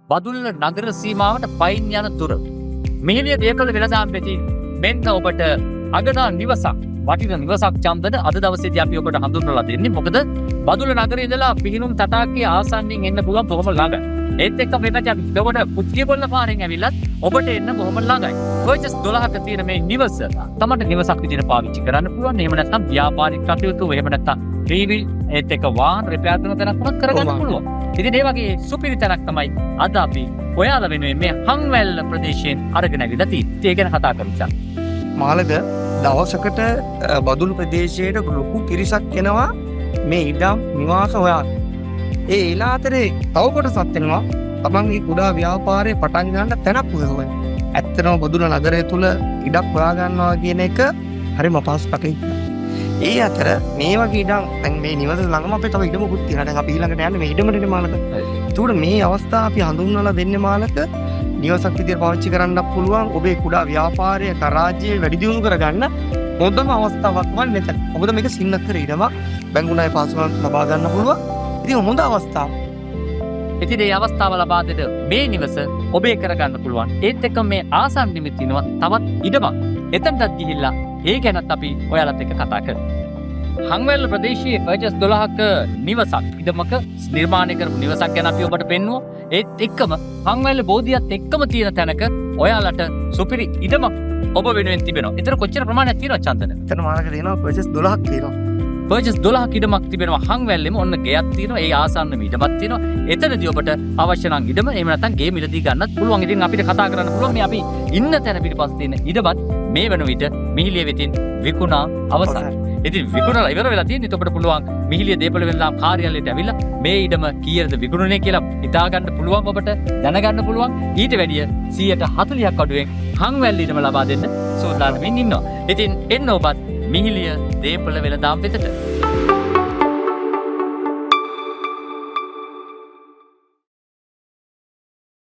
බදුල්ල නගර සීමාවට පයින් යන දුර. මිහිලිය දේපළ වෙළඳාම් පෙති මෙන්න ඔබට අගනා නිවසක් වටින නිවසක් චන්දන අද දවසේදී අපි ඔබට හඳුන්වලා දෙන්නේ. මොකද බදුල්ල නගරේ ඉඳලා පිහිනුම් තටාකයේ ආසන්නින් එන්න පුළුවන් බොහොම ළඟ. ඒත් එක්ක මෙතන අපි ඔබට පුත්තියපොළ පාරෙන් ඇවිල්ලත් ඔබට එන්න බොහොම ළඟයි. පර්චස් 12ක තියෙන මේ නිවස තමයි නිවසක් විදිහට පාවිච්චි කරන්න පුළුවන්. එහෙම නැත්නම් ව්‍යාපාරික කටයුතු, එහෙම නැත්නම් ටීවී ඒත් එක්ක වාහන රිපෙයාර් කරන තැනක් වුණත් කරගන්න පුළුවන්. ඉතින් ඒ වගේ සුපිරි තැනක් තමයි අද අපි ඔයාලා වෙනුවෙන් මේ හංවැල්ල ප්‍රදේශයෙන් අරගෙන ඇවිල්ලා තියෙන්නේ. ඒ ගැන කතා කරමු. මාළද දවසකට බදුළු ප්‍රදේශයට ලොකු පිරිසක් එනවා මේ ඉඩම් නිවාස හොයාගෙන. ඒ එලා අතරේ තව කොටසක් එනවා තමන්ගේ කුඩා ව්‍යාපාරේ පටන් ගන්න තැනක් හොයන. ඇත්තටම බදුල්ල නගරය තුල ඉඩක් හොයා ගන්නවා කියන එක හරිම අපහසුකමක්. ඒ අතර මේ වගේ ඉඩම් දැන් මේ නිවස ළඟම අපේ තව ඉඩමකුත් තියෙනවා. දැන් අපි ඊළඟට යන්නේ මේ ඉඩමටනේ මාළක. ඒකට මේ අවස්ථාව අපි හඳුන්වලා දෙන්නේ මාළක නිවසක් විදියට පාවිච්චි කරන්නත් පුළුවන්. ඔබේ කුඩා ව්‍යාපාරය කරාජ්‍ය වැඩි දියුණු කරගන්න හොඳම අවස්ථාවක් වань මෙතන. මොකද මේක සින්නතර ඉඩමක් බැංගුණායි පාසුවක් ලබා ගන්න පුළුවන්. ඉතින් හොඳ අවස්ථාවක්. ඉතින් මේ අවස්ථාව ලබා දෙන මේ නිවස ඔබේ කරගන්න පුළුවන්. ඒත් එක්ක මේ ආසන්න නිමිති තිනවා තවත් ඉඩමක්. එතනටත් ගිහිල්ලා ඒ ගැනත් අපි ඔයාලත් එක්ක කතා කරමු. හංවැල්ල ප්‍රදේශයේ පර්චස් 12ක නිවසක් ඉඩමක නිර්මාණය කරපු නිවසක් ගැන අපි ඔබට පෙන්වුවා. ඒත් එක්කම හංවැල්ල බෝධියත් එක්කම තියෙන තැනක ඔයාලට සුපිරි ඉඩමක් ඔබ වෙනුවෙන් තිබෙනවා. ඒතර කොච්චර ප්‍රමාණයක් තියෙනවද චන්දන? එතන මාළක තියෙනවා පර්චස් 12ක් තියෙනවා. පර්චස් 12ක ඉඩමක් තිබෙනවා හංවැල්ලෙම. ඔන්න ගෙයක් තියෙනවා. ඒ ආසන්නම ඉඩමක් තියෙනවා. එතනදී ඔබට අවශ්‍ය නම් ඉඩම එහෙම නැත්නම් ගේ මිලදී ගන්නත් පුළුවන්. ඉතින් අපිට කතා කරන්න පුළුවන් මේ අපි ඉන්න තැන පිටිපස්ස තියෙන ඉඩමත් මේ වෙන විට මිහිලිය වෙතින් විකුණා අවසන්. ඉතින් විකුණලා ඉවර වෙලා තියෙන. ඒත් ඔබට පුළුවන් මිහිලිය දේපළ වෙළඳාම් කාර්යාලයට ඇවිල්ලා මේ ඉඩම කීයද විකුණුනේ කියලා හිතා ගන්න පුළුවන්. ඔබට දැනගන්න පුළුවන්. ඊට වැඩිය 140ක් අඩුවෙන් හංවැල්ල ඉඩම ලබා දෙන්න සූදානම්ින් ඉන්නවා. ඉතින් එන්න ඔබත් මිහිලිය දේපළ වෙළඳාම් වෙතට.